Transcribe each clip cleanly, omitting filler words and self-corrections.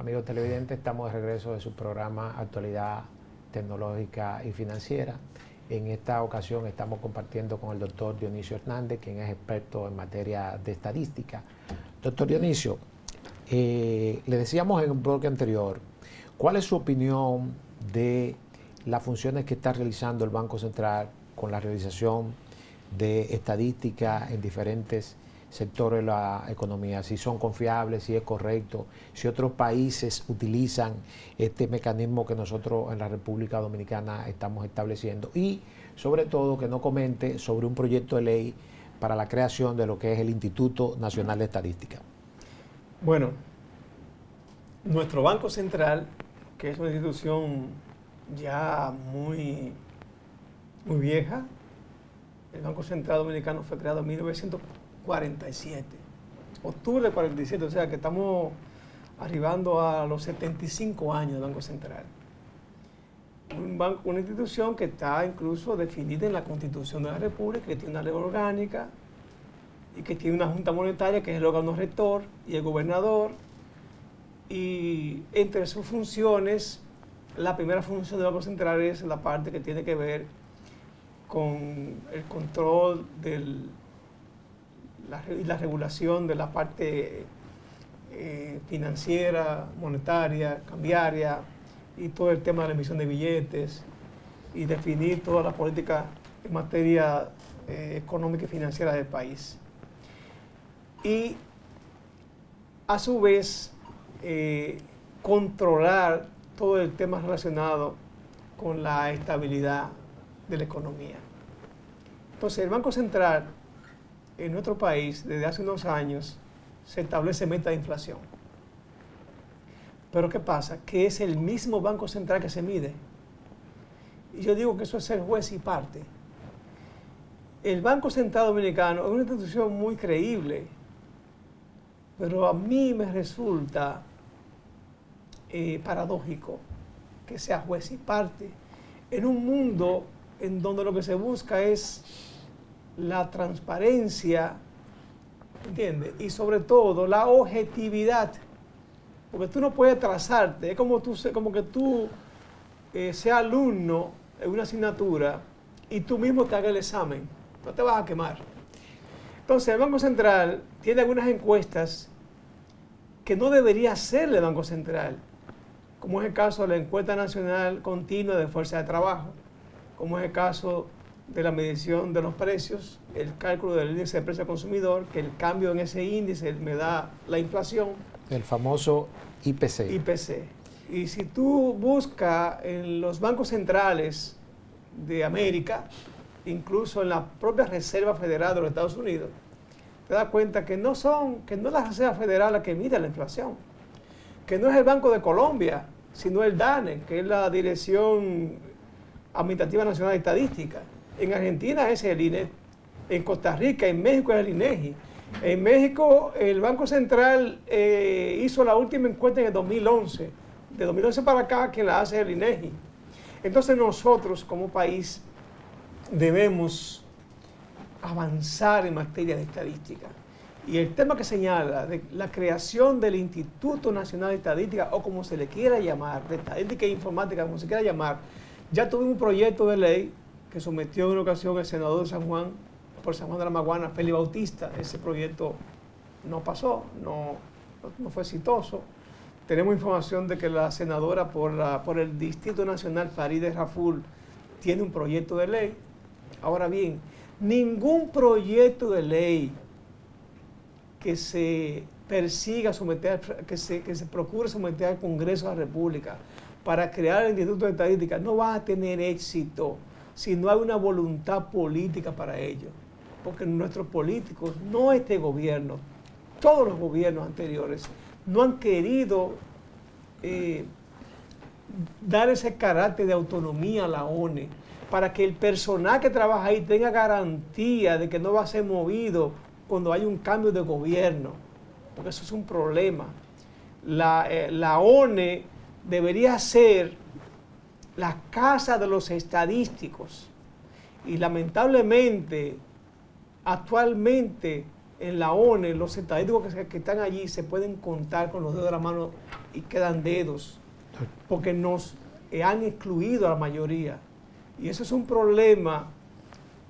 Amigos televidentes, estamos de regreso de su programa Actualidad Tecnológica y Financiera. En esta ocasión estamos compartiendo con el doctor Dionisio Hernández, quien es experto en materia de estadística. Doctor Dionisio, le decíamos en el bloque anterior, ¿cuál es su opinión de las funciones que está realizando el Banco Central con la realización de estadística en diferentes sectores de la economía? Si son confiables, si es correcto, si otros países utilizan este mecanismo que nosotros en la República Dominicana estamos estableciendo, y sobre todo que no comente sobre un proyecto de ley para la creación de lo que es el Instituto Nacional de Estadística. Bueno, nuestro Banco Central, que es una institución ya muy vieja, el Banco Central Dominicano fue creado en 1947, octubre de 47, o sea que estamos arribando a los 75 años del Banco Central. Una institución que está incluso definida en la Constitución de la República, que tiene una ley orgánica y que tiene una Junta Monetaria que es el órgano rector y el gobernador. Y entre sus funciones, la primera función del Banco Central es la parte que tiene que ver con el control y la regulación de la parte financiera, monetaria, cambiaria, y todo el tema de la emisión de billetes, y definir toda la política en materia económica y financiera del país. Y a su vez controlar todo el tema relacionado con la estabilidad de la economía. Entonces, el Banco Central en nuestro país, desde hace unos años, se establece meta de inflación. Pero ¿qué pasa? Que es el mismo Banco Central que se mide. Y yo digo que eso es ser juez y parte. El Banco Central Dominicano es una institución muy creíble, pero a mí me resulta paradójico que sea juez y parte en un mundo en donde lo que se busca es la transparencia, ¿entiendes? Y sobre todo la objetividad, porque tú no puedes trazarte, es como que tú seas alumno en una asignatura y tú mismo te hagas el examen, no te vas a quemar. Entonces el Banco Central tiene algunas encuestas que no debería hacerle el Banco Central, como es el caso de la encuesta nacional continua de fuerza de trabajo, como es el caso de la medición de los precios, el cálculo del índice de precio al consumidor, que el cambio en ese índice me da la inflación. El famoso IPC. Y si tú buscas en los bancos centrales de América, incluso en la propia Reserva Federal de los Estados Unidos, te das cuenta que no es la Reserva Federal la que mide la inflación, que no es el Banco de Colombia, sino el DANE, que es la Dirección Administrativa Nacional de Estadística. En Argentina es el INET, en Costa Rica, en México es el INEGI. En México el Banco Central hizo la última encuesta en el 2011. De 2011 para acá que la hace el INEGI. Entonces nosotros como país debemos avanzar en materia de estadística. Y el tema que señala de la creación del Instituto Nacional de Estadística, o como se le quiera llamar, de estadística e informática, como se quiera llamar, ya tuvimos un proyecto de ley que sometió en una ocasión el senador de San Juan, por San Juan de la Maguana, Félix Bautista. Ese proyecto no pasó, no fue exitoso. Tenemos información de que la senadora por el Distrito Nacional, Farideh Raful, tiene un proyecto de ley. Ahora bien, ningún proyecto de ley que se persiga someter, que se procure someter al Congreso de la República para crear el Instituto de Estadística no va a tener éxito si no hay una voluntad política para ello. Porque nuestros políticos, no este gobierno, todos los gobiernos anteriores, no han querido dar ese carácter de autonomía a la ONE para que el personal que trabaja ahí tenga garantía de que no va a ser movido cuando hay un cambio de gobierno, porque eso es un problema. La ONE debería ser la casa de los estadísticos, y lamentablemente actualmente en la ONU, los estadísticos que están allí se pueden contar con los dedos de la mano y quedan dedos, porque nos han excluido a la mayoría. Y eso es un problema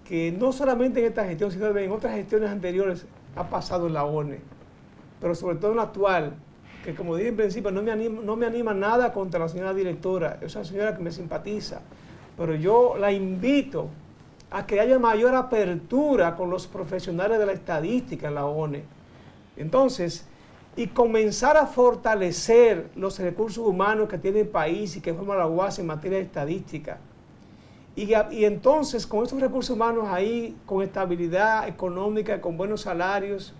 que no solamente en esta gestión, sino en otras gestiones anteriores ha pasado en la ONU, pero sobre todo en la actual, que como dije en principio, no me anima nada contra la señora directora, es una señora que me simpatiza, pero yo la invito a que haya mayor apertura con los profesionales de la estadística en la ONU. Entonces, y comenzar a fortalecer los recursos humanos que tiene el país y que forma la UAS en materia de estadística. Y entonces, con esos recursos humanos ahí, con estabilidad económica, con buenos salarios,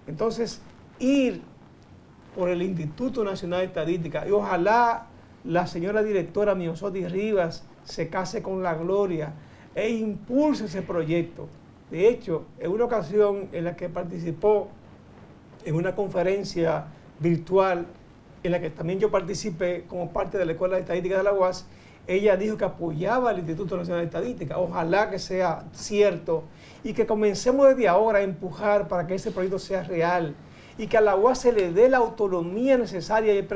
entonces ir por el Instituto Nacional de Estadística. Y ojalá la señora directora Miosotti Rivas se case con la gloria e impulse ese proyecto. De hecho, en una ocasión en la que participó en una conferencia virtual, en la que también yo participé como parte de la Escuela de Estadística de la UAS, ella dijo que apoyaba al Instituto Nacional de Estadística. Ojalá que sea cierto y que comencemos desde ahora a empujar para que ese proyecto sea real y que a la UAS se le dé la autonomía necesaria y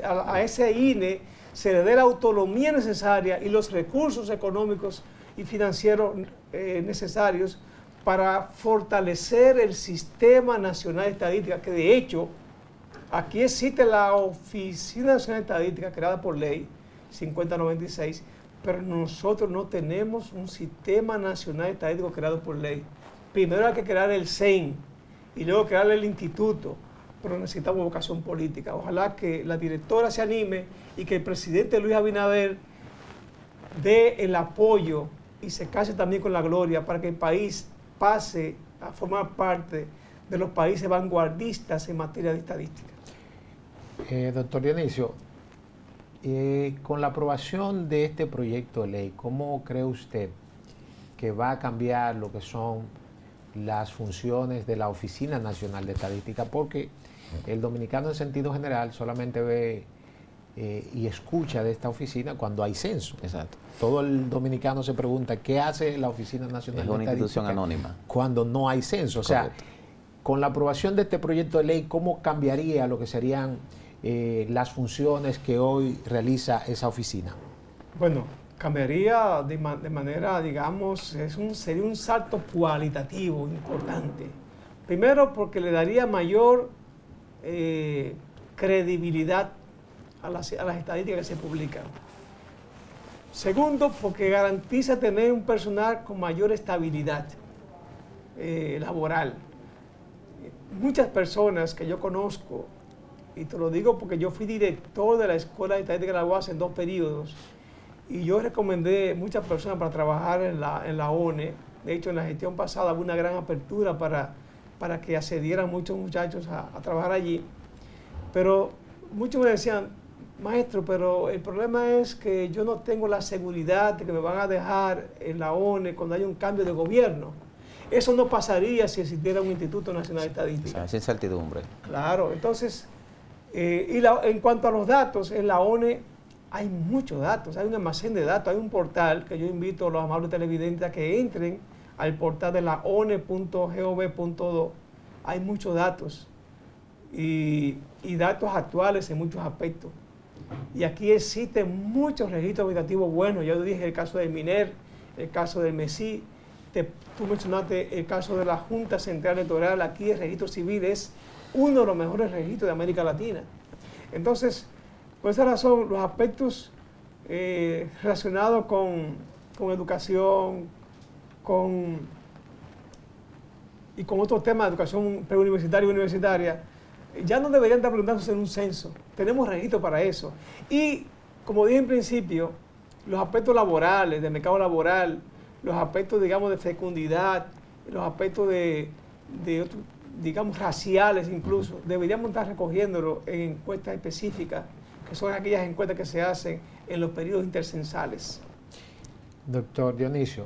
a ese INE se le dé la autonomía necesaria y los recursos económicos y financieros necesarios para fortalecer el Sistema Nacional de Estadística, que de hecho aquí existe la Oficina Nacional de Estadística creada por ley 5096, pero nosotros no tenemos un Sistema Nacional de Estadística creado por ley. Primero hay que crear el CEN y luego crear el instituto, pero necesitamos vocación política. Ojalá que la directora se anime y que el presidente Luis Abinader dé el apoyo y se case también con la gloria para que el país pase a formar parte de los países vanguardistas en materia de estadística. Doctor Dionisio, con la aprobación de este proyecto de ley, ¿cómo cree usted que va a cambiar lo que son las funciones de la Oficina Nacional de Estadística? Porque el dominicano en sentido general solamente ve y escucha de esta oficina cuando hay censo. Exacto. Todo el dominicano se pregunta qué hace la Oficina Nacional de Estadística. Es una institución anónima. Cuando no hay censo. O sea, con la aprobación de este proyecto de ley, ¿cómo cambiaría lo que serían las funciones que hoy realiza esa oficina? Bueno, cambiaría de manera, digamos, sería un salto cualitativo importante. Primero, porque le daría mayor credibilidad a las estadísticas que se publican. Segundo, porque garantiza tener un personal con mayor estabilidad laboral. Muchas personas que yo conozco, y te lo digo porque yo fui director de la Escuela de Estadística de la UAS en 2 periodos, y yo recomendé muchas personas para trabajar en la ONE. De hecho, en la gestión pasada hubo una gran apertura para que accedieran muchos muchachos a trabajar allí. Pero muchos me decían, maestro, pero el problema es que yo no tengo la seguridad de que me van a dejar en la ONE cuando haya un cambio de gobierno. Eso no pasaría si existiera un Instituto Nacional de Estadística. O sea, es incertidumbre. Claro, entonces, en cuanto a los datos, en la ONE hay muchos datos, hay un almacén de datos, hay un portal que yo invito a los amables televidentes a que entren al portal de la one.gov.do. Hay muchos datos y datos actuales en muchos aspectos. Y aquí existen muchos registros administrativos buenos. Yo dije el caso del MINER, el caso del MESI, tú mencionaste el caso de la Junta Central Electoral. Aquí el registro civil es uno de los mejores registros de América Latina. Entonces, por esa razón, los aspectos relacionados con educación y con otros temas de educación preuniversitaria y universitaria, ya no deberían estar preguntándose en un censo. Tenemos registro para eso. Y, como dije en principio, los aspectos laborales, del mercado laboral, los aspectos, digamos, de fecundidad, los aspectos digamos, raciales incluso, deberíamos estar recogiéndolo en encuestas específicas, que son aquellas encuestas que se hacen en los periodos intercensales. Doctor Dionisio,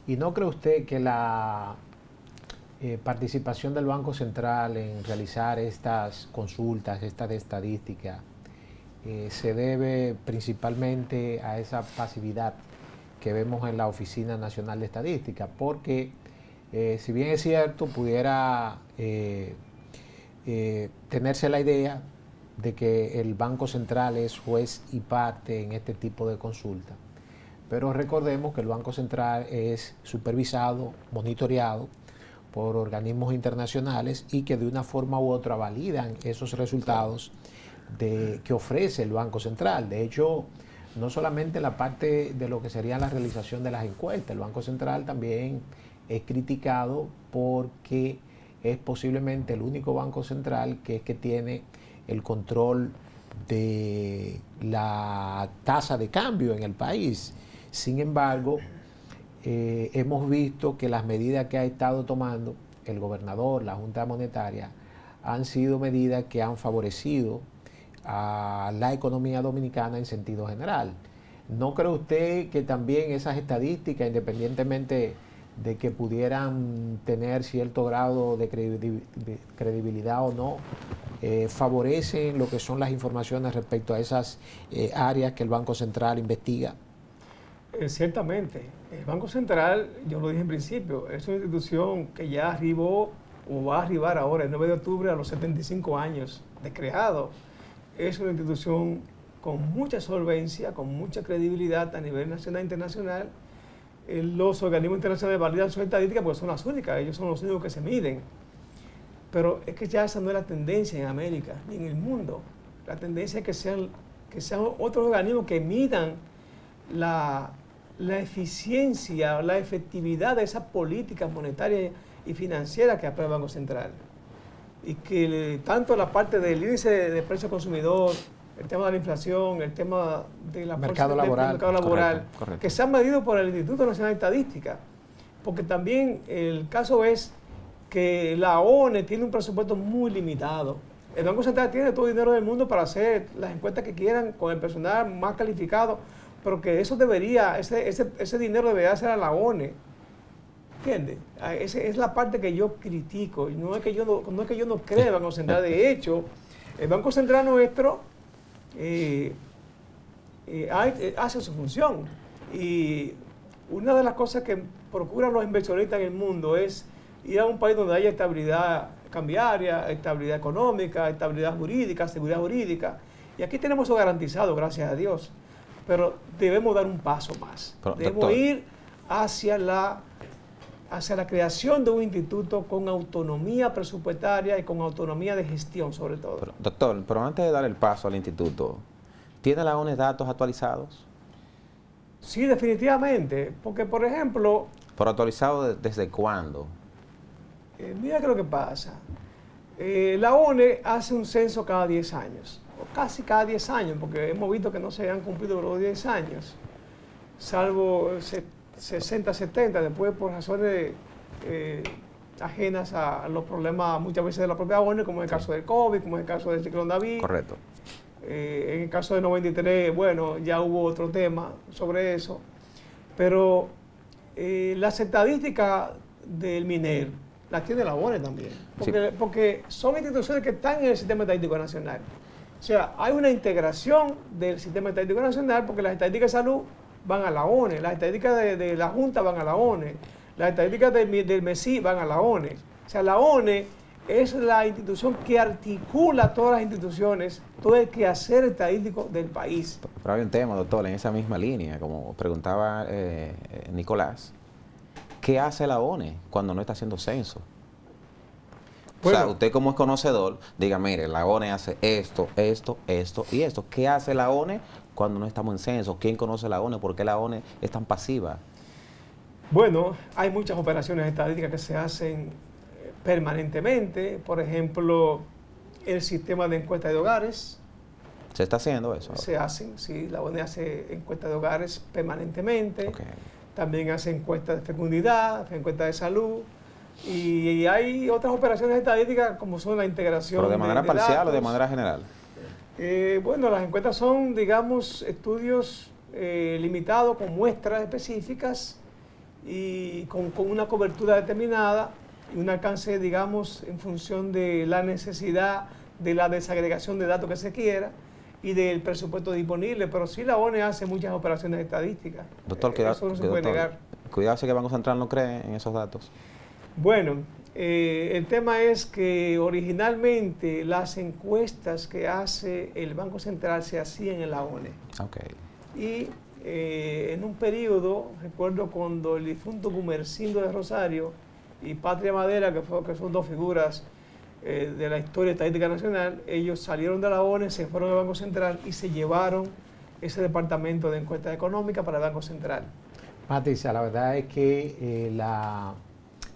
¿y no cree usted que la participación del Banco Central en realizar estas consultas, estas de estadística, se debe principalmente a esa pasividad que vemos en la Oficina Nacional de Estadística? Porque Si bien es cierto, pudiera tenerse la idea de que el Banco Central es juez y parte en este tipo de consulta, pero recordemos que el Banco Central es supervisado, monitoreado por organismos internacionales y que de una forma u otra validan esos resultados que ofrece el Banco Central. De hecho, no solamente la parte de lo que sería la realización de las encuestas, el Banco Central también es criticado porque es posiblemente el único banco central que tiene el control de la tasa de cambio en el país. Sin embargo, hemos visto que las medidas que ha estado tomando el gobernador, la Junta Monetaria, han sido medidas que han favorecido a la economía dominicana en sentido general. ¿No cree usted que también esas estadísticas, independientemente de que pudieran tener cierto grado de credibilidad o no, favorecen lo que son las informaciones respecto a esas áreas que el Banco Central investiga? Ciertamente. El Banco Central, yo lo dije en principio, es una institución que ya arribó o va a arribar ahora, el 9 de octubre, a los 75 años de creado. Es una institución con mucha solvencia, con mucha credibilidad a nivel nacional e internacional. Los organismos internacionales validan sus estadísticas porque son las únicas, ellos son los únicos que se miden. Pero es que ya esa no es la tendencia en América ni en el mundo. La tendencia es que sean otros organismos que midan la eficiencia, la efectividad de esas políticas monetarias y financieras que aprueba el Banco Central. Y que tanto la parte del índice de precio consumidor, el tema de la inflación, el tema de la mercado laboral, correcto. Que se han medido por el Instituto Nacional de Estadística. Porque también el caso es que la ONE tiene un presupuesto muy limitado. El Banco Central tiene todo el dinero del mundo para hacer las encuestas que quieran con el personal más calificado, pero que eso debería, ese dinero debería ser a la ONE. ¿Entiendes? Esa es la parte que yo critico. No es que yo no crea en el Banco Central. De hecho, el Banco Central nuestro hace su función. Y una de las cosas que procuran los inversionistas en el mundo es ir a un país donde haya estabilidad cambiaria, estabilidad económica, estabilidad jurídica, seguridad jurídica. Y aquí tenemos eso garantizado, gracias a Dios. Pero debemos dar un paso más. Debemos ir hacia la creación de un instituto con autonomía presupuestaria y con autonomía de gestión, sobre todo. Doctor, pero antes de dar el paso al instituto, ¿tiene la ONE datos actualizados? Sí, definitivamente. Porque, por ejemplo... ¿Pero actualizados desde cuándo? Mira qué es lo que pasa. La ONE hace un censo cada 10 años, o casi cada 10 años, porque hemos visto que no se han cumplido los 10 años, salvo 60, 70, después por razones ajenas a los problemas muchas veces de la propia ONE, como en el caso del COVID, como en el caso del ciclón David. Correcto. En el caso de 93, bueno, ya hubo otro tema sobre eso. Pero las estadísticas del MINER las tiene la ONE también, porque son instituciones que están en el Sistema Estadístico Nacional. O sea, hay una integración del Sistema Estadístico Nacional porque las estadísticas de salud van a la ONE, las estadísticas de la Junta van a la ONE, las estadísticas del MESI van a la ONE. O sea, la ONE es la institución que articula todas las instituciones, todo el quehacer estadístico del país. Pero hay un tema, doctor, en esa misma línea, como preguntaba Nicolás, ¿qué hace la ONE cuando no está haciendo censo? Bueno, o sea, usted como es conocedor, diga, mire, la ONE hace esto, esto, esto y esto. ¿Qué hace la ONE cuando no estamos en censo? ¿Quién conoce la ONE? ¿Por qué la ONE es tan pasiva? Bueno, hay muchas operaciones estadísticas que se hacen permanentemente. Por ejemplo, el sistema de encuesta de hogares. ¿Se está haciendo eso? Se hacen, sí. La ONE hace encuestas de hogares permanentemente. Okay. También hace encuestas de fecundidad, encuestas de salud. Y hay otras operaciones estadísticas como son la integración. ¿Pero de manera parcial o de manera general? Bueno, las encuestas son, digamos, estudios limitados con muestras específicas y con una cobertura determinada y un alcance, digamos, en función de la necesidad de la desagregación de datos que se quiera y del presupuesto disponible. Pero sí la ONE hace muchas operaciones estadísticas. Doctor, eso no se puede negar. Cuidado si que el Banco Central no cree en esos datos. Bueno, el tema es que originalmente las encuestas que hace el Banco Central se hacían en la ONE. Okay. Y en un periodo, recuerdo cuando el difunto Gumersindo de Rosario y Patria Madera, que son dos figuras de la historia estadística nacional, ellos salieron de la ONE, se fueron al Banco Central y se llevaron ese departamento de encuestas económicas para el Banco Central. Patricia, la verdad es que la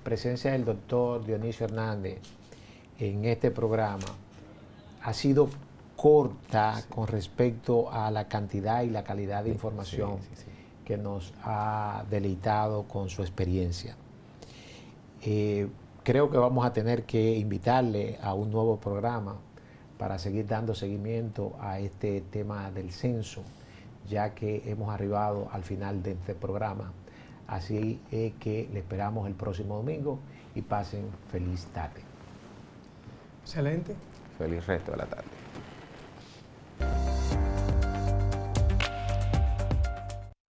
presencia del doctor Dionisio Hernández en este programa ha sido corta con respecto a la cantidad y la calidad de información que nos ha deleitado con su experiencia. Creo que vamos a tener que invitarle a un nuevo programa para seguir dando seguimiento a este tema del censo, ya que hemos arribado al final de este programa. Así es que le esperamos el próximo domingo y pasen feliz tarde. Excelente. Feliz resto de la tarde.